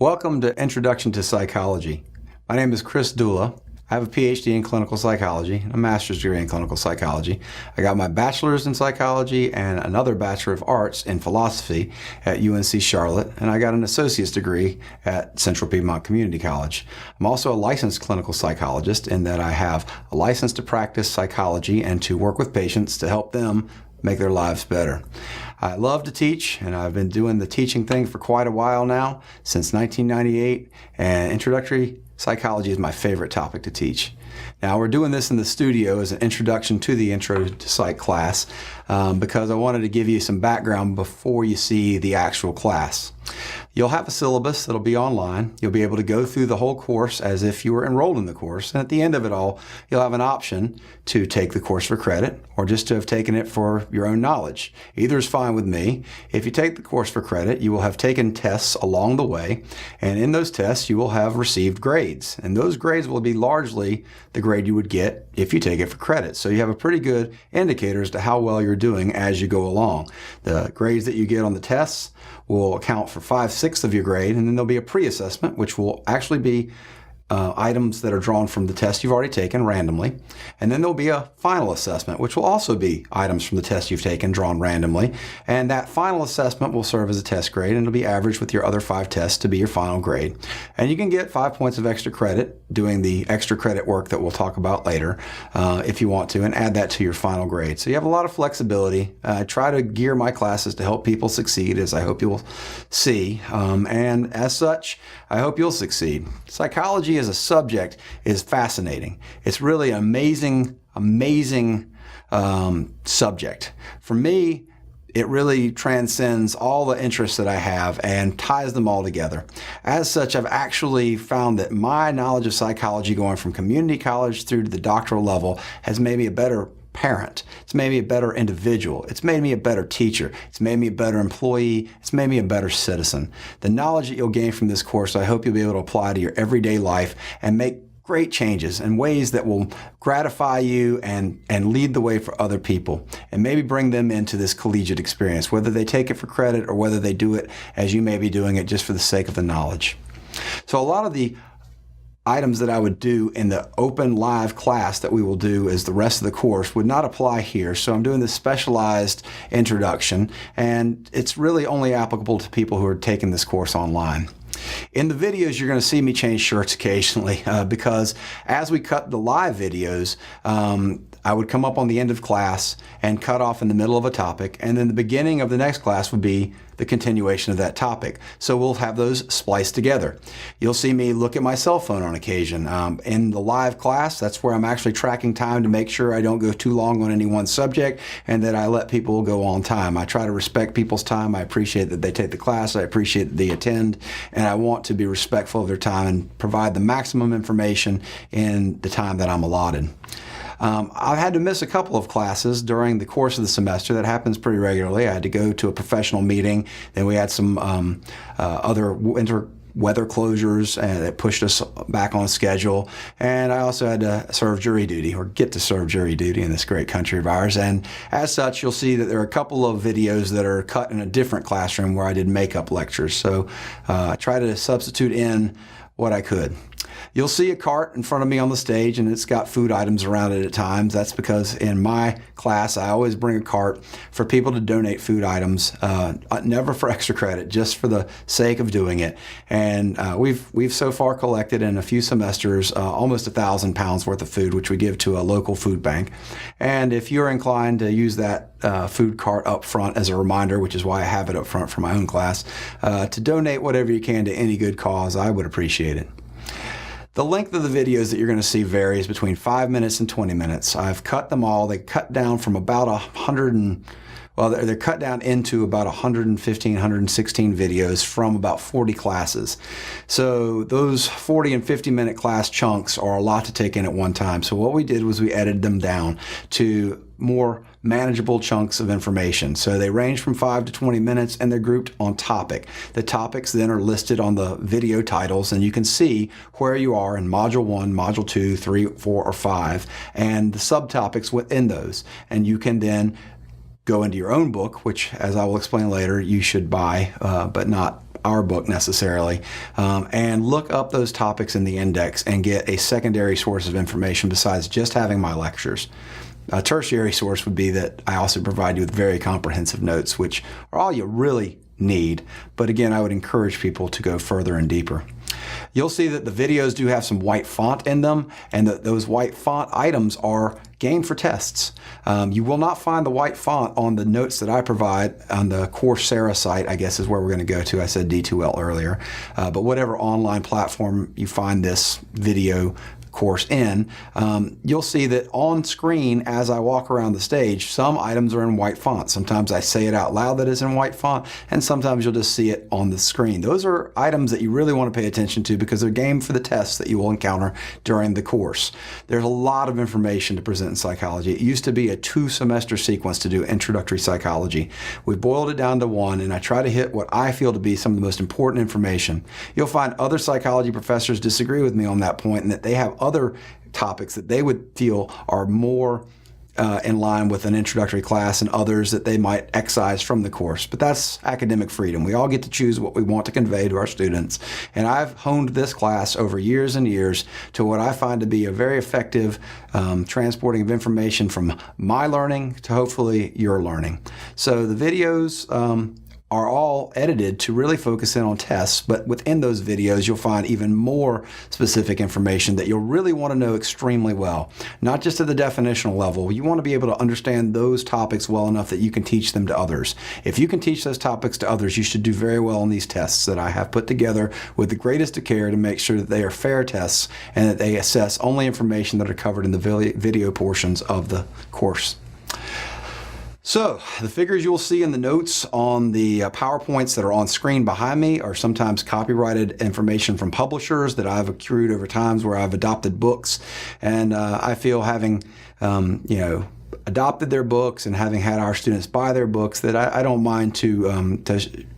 Welcome to Introduction to Psychology. My name is Chris Dula. I have a PhD in clinical psychology, a master's degree in clinical psychology. I got my bachelor's in psychology and another Bachelor of Arts in philosophy at UNC Charlotte, and I got an associate's degree at Central Piedmont Community College. I'm also a licensed clinical psychologist in that I have a license to practice psychology and to work with patients to help them make their lives better. I love to teach, and I've been doing the teaching thing for quite a while now, since 1998, and introductory psychology is my favorite topic to teach. Now, we're doing this in the studio as an introduction to the Intro to Psych class because I wanted to give you some background before you see the actual class. You'll have a syllabus that'll be online. You'll be able to go through the whole course as if you were enrolled in the course. And at the end of it all, you'll have an option to take the course for credit or just to have taken it for your own knowledge. Either is fine with me. If you take the course for credit, you will have taken tests along the way. And in those tests, you will have received grades. And those grades will be largely the grade you would get if you take it for credit. So you have a pretty good indicator as to how well you're doing as you go along. The grades that you get on the tests will account for 5/6 of your grade, and then there'll be a pre-assessment, which will actually be items that are drawn from the test you've already taken randomly. And then there'll be a final assessment, which will also be items from the test you've taken drawn randomly. And that final assessment will serve as a test grade, and it'll be averaged with your other 5 tests to be your final grade. And you can get 5 points of extra credit doing the extra credit work that we'll talk about later if you want to, and add that to your final grade. So you have a lot of flexibility. I try to gear my classes to help people succeed, as I hope you'll see. And as such, I hope you'll succeed. Psychology as a subject is fascinating. It's really an amazing subject. For me, it really transcends all the interests that I have and ties them all together. As such, I've actually found that my knowledge of psychology going from community college through to the doctoral level has made me a better parent. It's made me a better individual. It's made me a better teacher. It's made me a better employee. It's made me a better citizen. The knowledge that you'll gain from this course, I hope you'll be able to apply to your everyday life and make great changes in ways that will gratify you and lead the way for other people, and maybe bring them into this collegiate experience, whether they take it for credit or whether they do it as you may be doing it just for the sake of the knowledge. So a lot of the items that I would do in the open live class that we will do as the rest of the course would not apply here. So I'm doing this specialized introduction, and it's really only applicable to people who are taking this course online. In the videos, you're going to see me change shirts occasionally because as we cut the live videos, I would come up on the end of class and cut off in the middle of a topic, and then the beginning of the next class would be the continuation of that topic. So we'll have those spliced together. You'll see me look at my cell phone on occasion. In the live class, that's where I'm actually tracking time to make sure I don't go too long on any one subject and that I let people go on time. I try to respect people's time. I appreciate that they take the class. I appreciate that they attend, and I want to be respectful of their time and provide the maximum information in the time that I'm allotted. I've had to miss a couple of classes during the course of the semester. That happens pretty regularly. I had to go to a professional meeting. Then we had some other winter weather closures that pushed us back on schedule. And I also had to serve jury duty, or get to serve jury duty in this great country of ours. And as such, you'll see that there are a couple of videos that are cut in a different classroom where I did makeup lectures. So I try to substitute in what I could. You'll see a cart in front of me on the stage, and it's got food items around it at times. That's because in my class, I always bring a cart for people to donate food items, never for extra credit, just for the sake of doing it. And we've so far collected in a few semesters almost 1,000 pounds worth of food, which we give to a local food bank. And if you're inclined to use that food cart up front as a reminder, which is why I have it up front for my own class, to donate whatever you can to any good cause, I would appreciate it. The length of the videos that you're going to see varies between 5 minutes and 20 minutes. I've cut them all. They cut down from about 100 Well, they're cut down into about 115, 116 videos from about 40 classes. So those 40 and 50-minute class chunks are a lot to take in at one time. So what we did was we edited them down to more manageable chunks of information. So they range from 5 to 20 minutes, and they're grouped on topic. The topics then are listed on the video titles, and you can see where you are in Module 1, Module 2, 3, 4, or 5, and the subtopics within those. And you can then go into your own book, which, as I will explain later, you should buy, but not our book necessarily, and look up those topics in the index and get a secondary source of information besides just having my lectures. A tertiary source would be that I also provide you with very comprehensive notes, which are all you really need. But again, I would encourage people to go further and deeper. You'll see that the videos do have some white font in them, and that those white font items are game for tests. You will not find the white font on the notes that I provide on the Coursera site, I guess is where we're going to go to. I said D2L earlier. But whatever online platform you find this video course in, you'll see that on screen as I walk around the stage, some items are in white font. Sometimes I say it out loud that it's in white font, and sometimes you'll just see it on the screen. Those are items that you really want to pay attention to because they're game for the tests that you will encounter during the course. There's a lot of information to present in psychology. It used to be a 2-semester sequence to do introductory psychology. We've boiled it down to 1, and I try to hit what I feel to be some of the most important information. You'll find other psychology professors disagree with me on that point, and that they have other topics that they would feel are more in line with an introductory class, and others that they might excise from the course. But that's academic freedom. We all get to choose what we want to convey to our students. And I've honed this class over years and years to what I find to be a very effective transporting of information from my learning to hopefully your learning. So the videos are all edited to really focus in on tests, but within those videos you'll find even more specific information that you'll really want to know extremely well. Not just at the definitional level, you want to be able to understand those topics well enough that you can teach them to others. If you can teach those topics to others, you should do very well in these tests that I have put together with the greatest of care to make sure that they are fair tests and that they assess only information that are covered in the video portions of the course. So the figures you'll see in the notes on the PowerPoints that are on screen behind me are sometimes copyrighted information from publishers that I've accrued over times where I've adopted books. And I feel having, adopted their books and having had our students buy their books that I don't mind to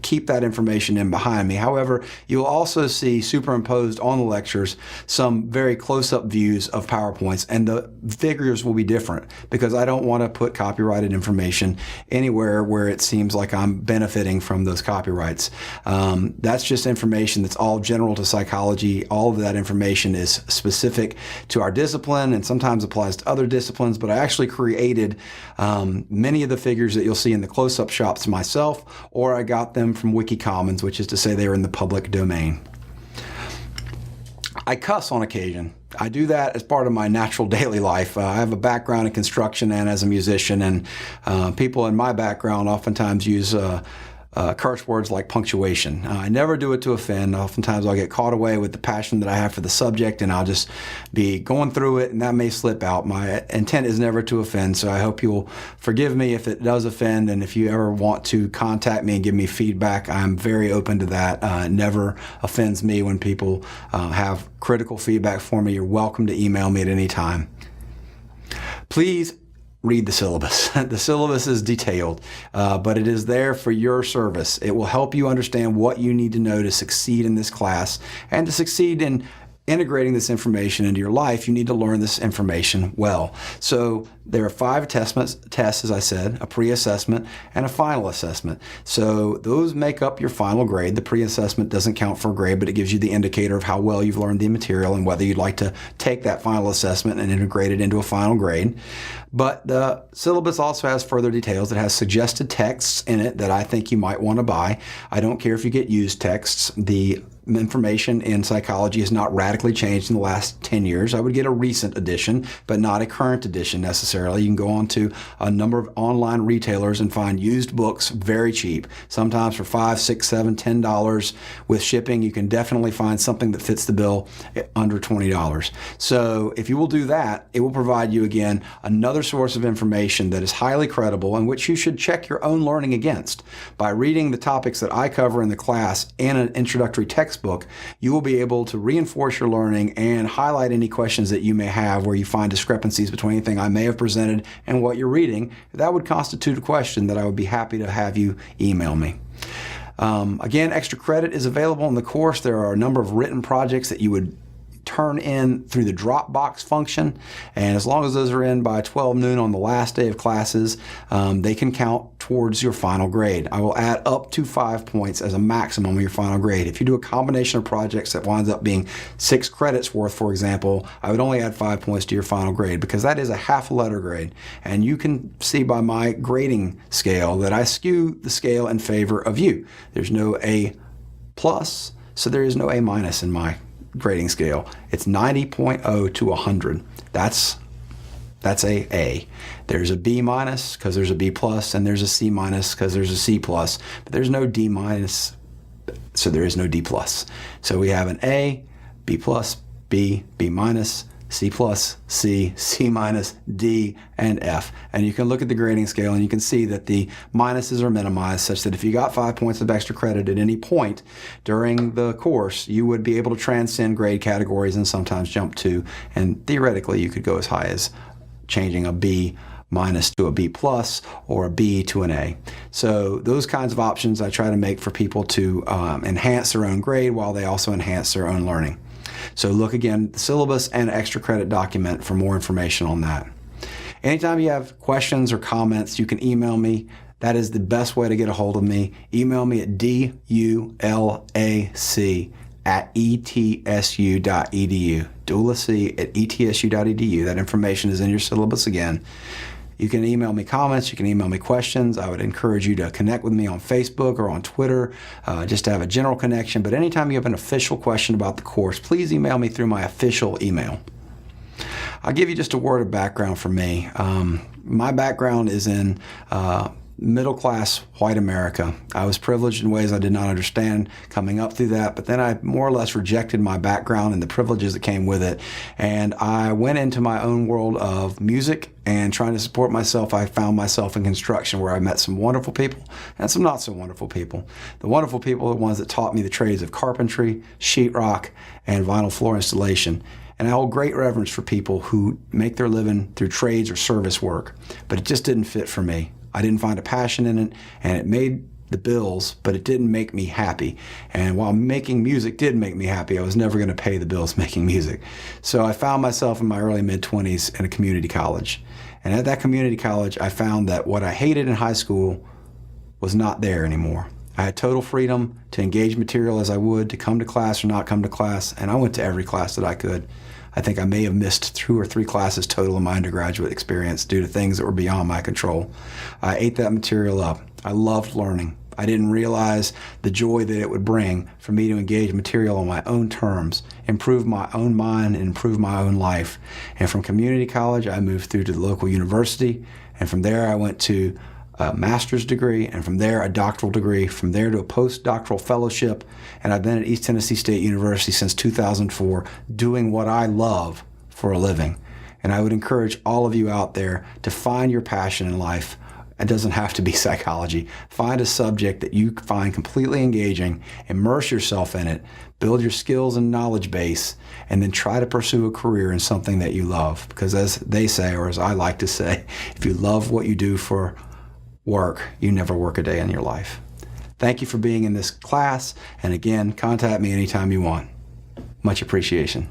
keep that information in behind me. However, you'll also see superimposed on the lectures some very close-up views of PowerPoints, and the figures will be different because I don't want to put copyrighted information anywhere where it seems like I'm benefiting from those copyrights. That's just information that's all general to psychology. All of that information is specific to our discipline and sometimes applies to other disciplines, but I actually created many of the figures that you'll see in the close-up shots myself, or I got them from Wiki Commons, which is to say they are in the public domain. I cuss on occasion. I do that as part of my natural daily life. I have a background in construction and as a musician, and people in my background oftentimes use curse words like punctuation. I never do it to offend. Oftentimes I'll get caught away with the passion that I have for the subject, and I'll just be going through it, and that may slip out. My intent is never to offend, so I hope you'll forgive me if it does offend, and if you ever want to contact me and give me feedback, I'm very open to that. It never offends me when people have critical feedback for me. You're welcome to email me at any time. Please read the syllabus. The syllabus is detailed, but it is there for your service. It will help you understand what you need to know to succeed in this class, and to succeed in integrating this information into your life, you need to learn this information well. So there are 5 tests, as I said, a pre-assessment and a final assessment. So those make up your final grade. The pre-assessment doesn't count for a grade, but it gives you the indicator of how well you've learned the material and whether you'd like to take that final assessment and integrate it into a final grade. But the syllabus also has further details. It has suggested texts in it that I think you might want to buy. I don't care if you get used texts. The information in psychology has not radically changed in the last 10 years. I would get a recent edition, but not a current edition necessarily. You can go on to a number of online retailers and find used books very cheap, sometimes for $5, $6, $7, $10. With shipping, you can definitely find something that fits the bill at under $20. So if you will do that, it will provide you, again, another source of information that is highly credible and which you should check your own learning against. By reading the topics that I cover in the class in an introductory textbook, you will be able to reinforce your learning and highlight any questions that you may have where you find discrepancies between anything I may have presented and what you're reading. That would constitute a question that I would be happy to have you email me. Again, extra credit is available in the course. There are a number of written projects that you would turn in through the Dropbox function, and as long as those are in by 12 noon on the last day of classes, they can count towards your final grade. I will add up to 5 points as a maximum of your final grade. If you do a combination of projects that winds up being 6 credits worth, for example, I would only add 5 points to your final grade, because that is a half a letter grade. And you can see by my grading scale that I skew the scale in favor of you. There's no A plus, so there is no A minus in my grading scale. It's 90.0 to 100. That's a. There's a B minus because there's a B plus, and there's a C minus because there's a C plus, but there's no D minus, so there is no D plus. So we have an A, B plus, B, B minus, C plus, C, C minus, D, and F. And you can look at the grading scale and you can see that the minuses are minimized, such that if you got 5 points of extra credit at any point during the course, you would be able to transcend grade categories and sometimes jump to, and theoretically you could go as high as changing a B minus to a B plus, or a B to an A. So those kinds of options I try to make for people to enhance their own grade while they also enhance their own learning. So look again, the syllabus and extra credit document for more information on that. Anytime you have questions or comments, you can email me. That is the best way to get a hold of me. Email me at dulac@etsu.edu. dulac@etsu.edu. That information is in your syllabus again. You can email me comments, you can email me questions. I would encourage you to connect with me on Facebook or on Twitter, just to have a general connection. But anytime you have an official question about the course, please email me through my official email. I'll give you just a word of background for me. My background is in middle-class white America. I was privileged in ways I did not understand coming up through that, but then I more or less rejected my background and the privileges that came with it, and I went into my own world of music and trying to support myself. I found myself in construction, where I met some wonderful people and some not so wonderful people. The wonderful people are the ones that taught me the trades of carpentry, sheetrock, and vinyl floor installation. And I hold great reverence for people who make their living through trades or service work, but it just didn't fit for me. I didn't find a passion in it, and it made the bills, but it didn't make me happy. And while making music did make me happy, I was never going to pay the bills making music. So I found myself in my early mid-20s in a community college. And at that community college, I found that what I hated in high school was not there anymore. I had total freedom to engage material as I would, to come to class or not come to class, and I went to every class that I could. I think I may have missed 2 or 3 classes total in my undergraduate experience due to things that were beyond my control. I ate that material up. I loved learning. I didn't realize the joy that it would bring for me to engage material on my own terms, improve my own mind, and improve my own life. And from community college, I moved through to the local university, and from there I went to a master's degree, and from there a doctoral degree, from there to a postdoctoral fellowship, and I've been at East Tennessee State University since 2004 doing what I love for a living. And I would encourage all of you out there to find your passion in life. It doesn't have to be psychology. Find a subject that you find completely engaging, immerse yourself in it, build your skills and knowledge base, and then try to pursue a career in something that you love. Because as they say, or as I like to say, if you love what you do for work, you never work a day in your life. Thank you for being in this class, and again, contact me anytime you want. Much appreciation.